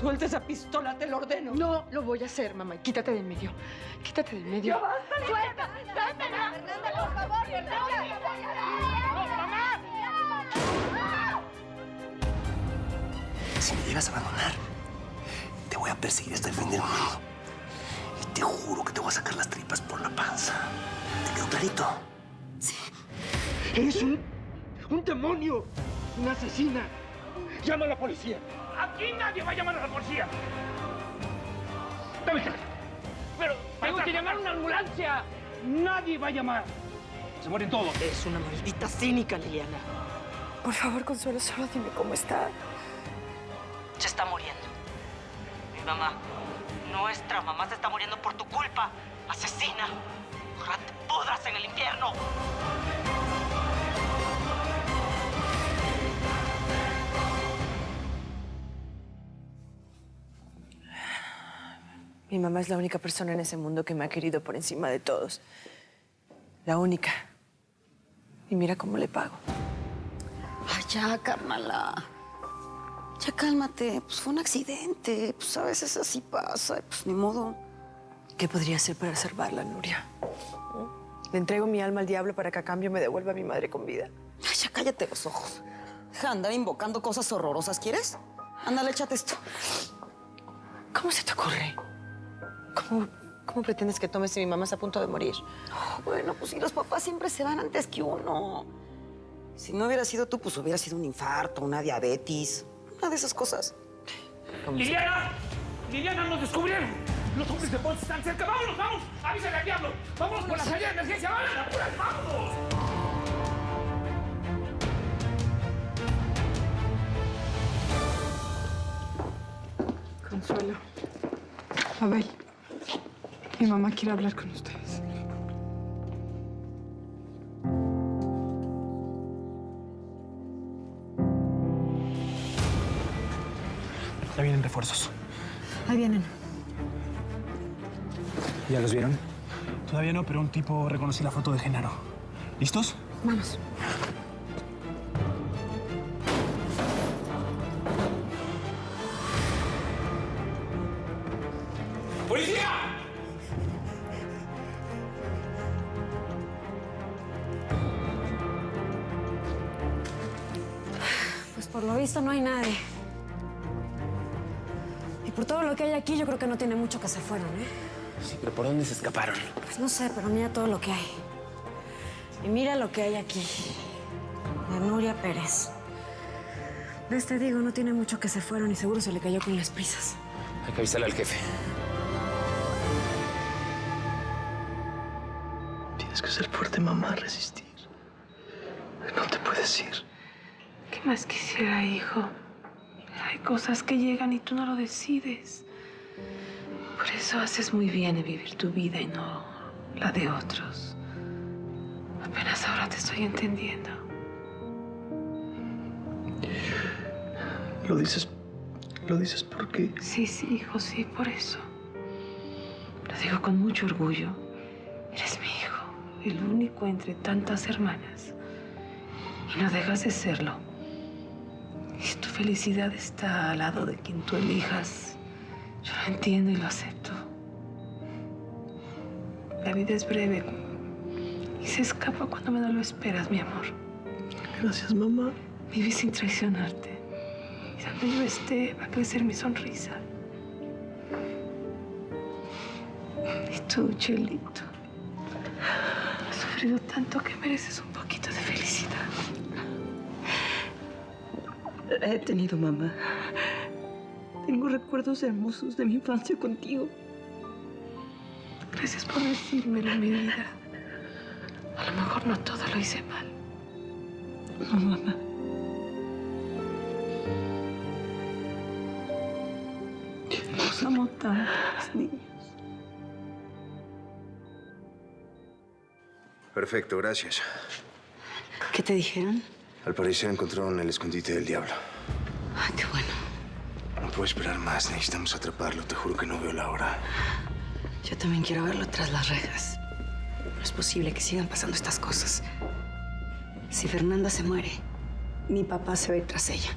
Suelta esa pistola, te lo ordeno. No lo voy a hacer, mamá. Quítate del medio. Quítate del medio. ¡Ya basta! ¡Suelta! ¡Suéltala! ¡Fernanda, por favor! Si me llegas a abandonar, te voy a perseguir hasta el fin del mundo. Y te juro que te voy a sacar las tripas por la panza. ¿Te quedó clarito? Sí. Eres un demonio, una asesina. Llama a la policía. Aquí nadie va a llamar a la policía. Dame esta. Pero tengo que llamar a una ambulancia. Nadie va a llamar. Se mueren todos. Es una maldita cínica, Liliana. Por favor, Consuelo, solo dime cómo está. Se está muriendo. Mi mamá, nuestra mamá se está muriendo por tu culpa, asesina. Ojalá te pudras en el infierno. Mi mamá es la única persona en ese mundo que me ha querido por encima de todos. La única. Y mira cómo le pago. Ay, ya, Carmela. Ya cálmate. Pues fue un accidente. Pues a veces así pasa. Pues ni modo. ¿Qué podría hacer para salvarla, Nuria? Le entrego mi alma al diablo para que a cambio me devuelva a mi madre con vida. Ay, ya cállate los ojos. Deja de andar invocando cosas horrorosas, ¿quieres? Ándale, échate esto. ¿Cómo se te ocurre? ¿Cómo pretendes que tomes si mi mamá está a punto de morir? Oh, bueno, pues si los papás siempre se van antes que uno. Si no hubiera sido tú, pues hubiera sido un infarto, una diabetes, una de esas cosas. ¡Liliana! ¡Liliana, nos descubrieron! Los hombres de Bolt están cerca. ¡Vámonos, vamos! ¡Avísale al diablo! ¡Vámonos por la salida de emergencia! ¡Vámonos, apuras, vámonos! Consuelo. Abel. Mi mamá quiere hablar con ustedes. Ya vienen refuerzos. Ahí vienen. ¿Ya los vieron? Todavía no, pero un tipo reconocí la foto de Genaro. ¿Listos? Vamos. ¡Policía! Pues por lo visto no hay nadie. Y por todo lo que hay aquí, yo creo que no tiene mucho que se fueron, ¿eh? Sí, pero ¿por dónde se escaparon? Pues no sé, pero mira todo lo que hay. Y mira lo que hay aquí. De Nuria Pérez. ¿Ves? Te digo, no tiene mucho que se fueron y seguro se le cayó con las prisas. Hay que avisarle al jefe. Tienes que ser fuerte, mamá, resistir. No te puedes ir. ¿Qué más quisiera, hijo? Hay cosas que llegan y tú no lo decides. Por eso haces muy bien en vivir tu vida y no la de otros. Apenas ahora te estoy entendiendo. Lo dices porque... Sí, hijo, sí, por eso. Lo digo con mucho orgullo. Eres mi hijo, el único entre tantas hermanas. Y no dejas de serlo. Y si tu felicidad está al lado de quien tú elijas, yo lo entiendo y lo acepto. La vida es breve y se escapa cuando menos lo esperas, mi amor. Gracias, mamá. Vive sin traicionarte. Y donde yo esté, va a crecer mi sonrisa. Y tú, Chelito, has sufrido tanto que mereces un poquito de felicidad. La he tenido, mamá. Tengo recuerdos hermosos de mi infancia contigo. Gracias por decírmelo, mi vida. A lo mejor no todo lo hice mal. No, mamá. Nos amo tanto, los niños. Perfecto, gracias. ¿Qué te dijeron? Al parecer encontraron el escondite del diablo. Ay, qué bueno. No puedo esperar más. Necesitamos atraparlo. Te juro que no veo la hora. Yo también quiero verlo tras las rejas. No es posible que sigan pasando estas cosas. Si Fernanda se muere, mi papá se va a ir tras ella.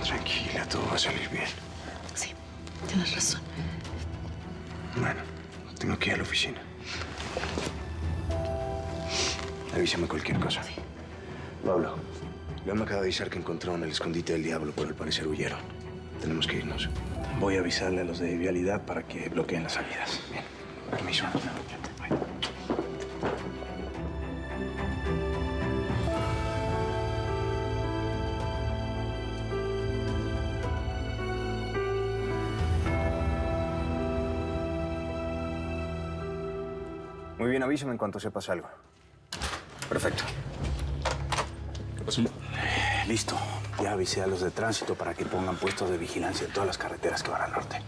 Tranquila, todo va a salir bien. Sí. Tienes razón. Bueno, tengo que ir a la oficina. Avísame cualquier cosa. Sí. Pablo, León me acaba de avisar que encontraron el escondite del diablo, pero al parecer huyeron. Tenemos que irnos. Voy a avisarle a los de vialidad para que bloqueen las salidas. Bien, permiso. Muy bien, avísame en cuanto sepas algo. Perfecto. ¿Qué pasó? Listo. Ya avisé a los de tránsito para que pongan puestos de vigilancia en todas las carreteras que van al norte.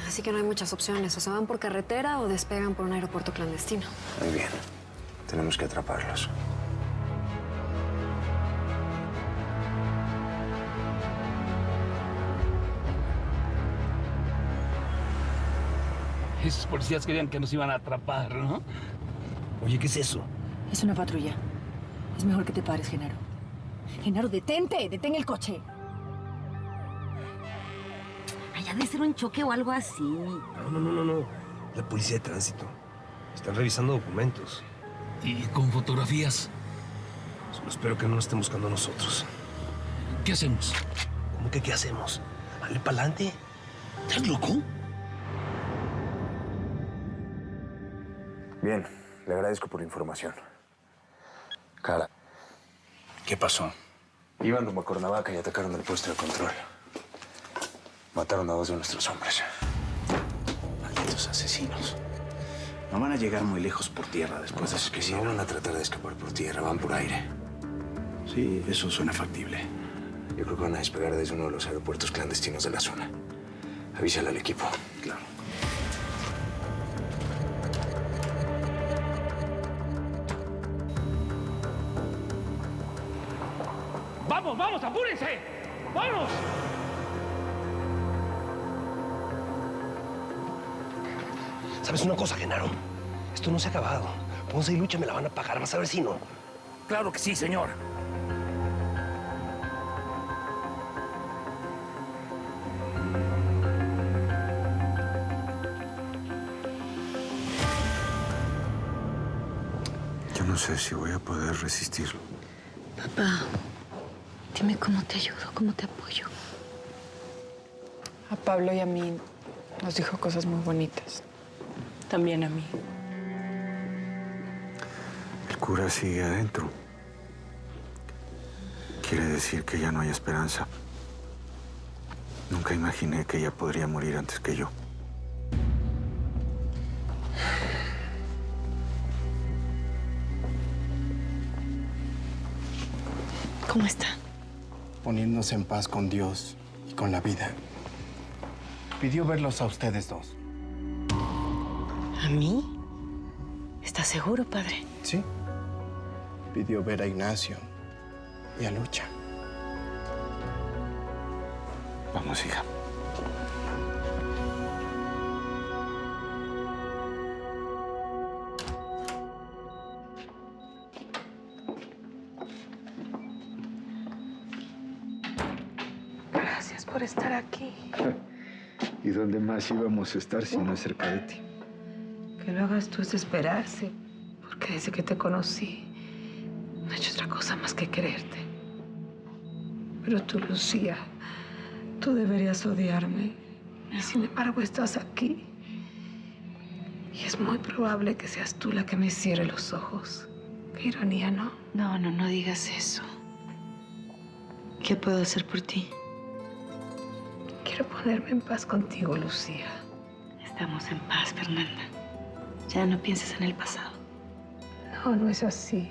Así que no hay muchas opciones. O se van por carretera o despegan por un aeropuerto clandestino. Muy bien. Tenemos que atraparlos. Esos policías querían que nos iban a atrapar, ¿no? Oye, ¿qué es eso? Es una patrulla. Es mejor que te pares, Genaro. Genaro, detente. Detén el coche. Ay, ha de ser un choque o algo así. No. La policía de tránsito. Están revisando documentos. Y con fotografías. Solo espero que no nos estén buscando a nosotros. ¿Qué hacemos? ¿Cómo que qué hacemos? Dale pa'lante. ¿Estás loco? Bien, le agradezco por la información. Cara, ¿Qué pasó? iban rumbo a Cuernavaca y atacaron el puesto de control. Mataron a 2 de nuestros hombres. Malditos asesinos. No van a llegar muy lejos por tierra después de eso que No hicieron. van a tratar de escapar por tierra, van por aire. Sí, eso suena factible. Yo creo que van a despegar desde uno de los aeropuertos clandestinos de la zona. Avísale al equipo. Claro. ¡Vamos, apúrense! ¡Vamos! ¿Sabes una cosa, Genaro? Esto no se ha acabado. Ponce y Lucha me la van a pagar. Vas a ver si no. Claro que sí, señor. Yo no sé si voy a poder resistirlo. Papá, dime cómo te ayudo, cómo te apoyo. A Pablo y a mí nos dijo cosas muy bonitas. También a mí. El cura sigue adentro. Quiere decir que ya no hay esperanza. Nunca imaginé que ella podría morir antes que yo. ¿Cómo está? Poniéndose en paz con Dios y con la vida. Pidió verlos a ustedes dos. ¿A mí? ¿Estás seguro, padre? Sí. Pidió ver a Ignacio y a Lucha. Vamos, hija. Gracias por estar aquí. ¿Y dónde más íbamos a estar si no cerca de ti? Que lo hagas tú es esperarse, porque desde que te conocí no he hecho otra cosa más que quererte. Pero tú, Lucía, tú deberías odiarme. Y sin embargo estás aquí. Y es muy probable que seas tú la que me cierre los ojos. Qué ironía, ¿no? No digas eso. ¿Qué puedo hacer por ti? Quiero ponerme en paz contigo, Lucía. Estamos en paz, Fernanda. Ya no pienses en el pasado. No es así.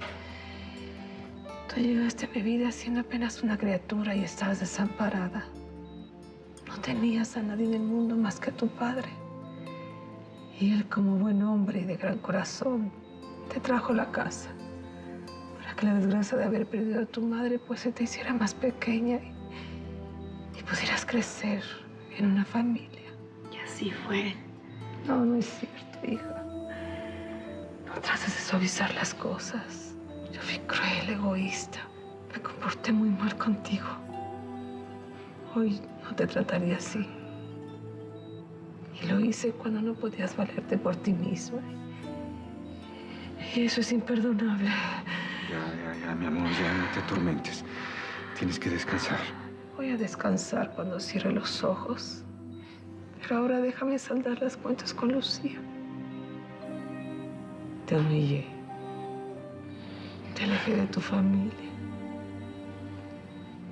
Tú llegaste a mi vida siendo apenas una criatura y estabas desamparada. No tenías a nadie en el mundo más que a tu padre. Y él, como buen hombre y de gran corazón, te trajo a la casa para que la desgracia de haber perdido a tu madre pues se te hiciera más pequeña y pudieras crecer en una familia. Y así fue. No es cierto, hija. No trates de suavizar las cosas. Yo fui cruel, egoísta. Me comporté muy mal contigo. Hoy no te trataría así. Y lo hice cuando no podías valerte por ti misma. Y eso es imperdonable. Ya, mi amor, ya no te atormentes. Tienes que descansar. Voy a descansar cuando cierre los ojos. Pero ahora déjame saldar las cuentas con Lucía. Te humillé. Te alejé de tu familia.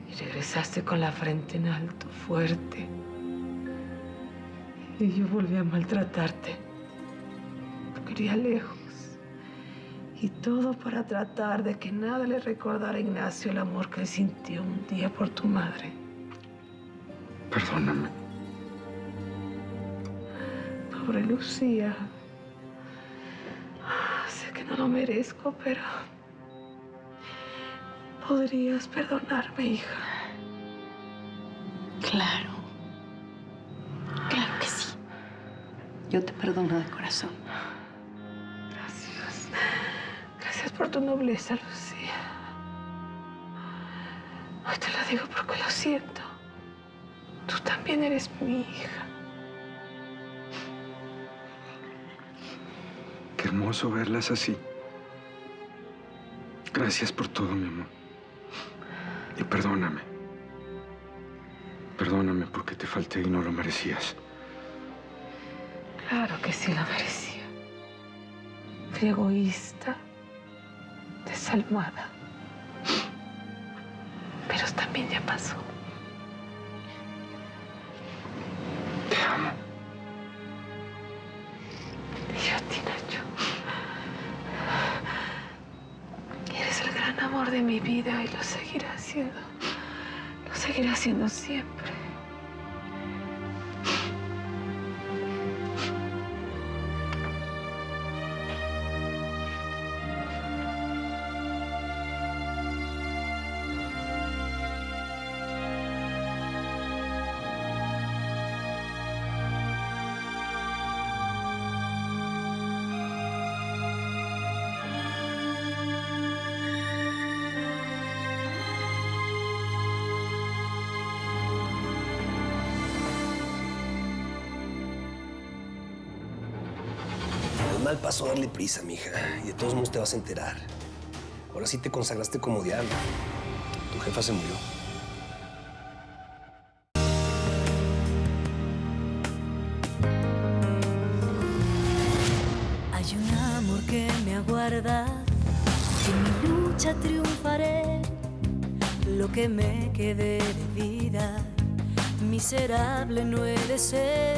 Y regresaste con la frente en alto, fuerte. Y yo volví a maltratarte. Te quería lejos. Y todo para tratar de que nada le recordara a Ignacio el amor que él sintió un día por tu madre. Perdóname. Pobre Lucía. Sé que no lo merezco, pero podrías perdonarme, hija. Claro. Claro que sí. Yo te perdono de corazón. Gracias. Gracias por tu nobleza, Lucía. Hoy te lo digo porque lo siento. Tú también eres mi hija. Qué hermoso verlas así. Gracias por todo, mi amor. Y perdóname. Perdóname porque te falté y no lo merecías. Claro que sí lo merecía. Fui egoísta, desalmada. Pero también ya pasó. Te amo. Y yo a ti, Nacho. Eres el gran amor de mi vida y lo seguirás siendo. Lo seguirás siendo siempre. Mal paso darle prisa, mija. Y de todos modos te vas a enterar. Ahora sí te consagraste como diablo. Tu jefa se murió. Hay un amor que me aguarda. En mi lucha triunfaré. Lo que me quede de vida, miserable no he de ser.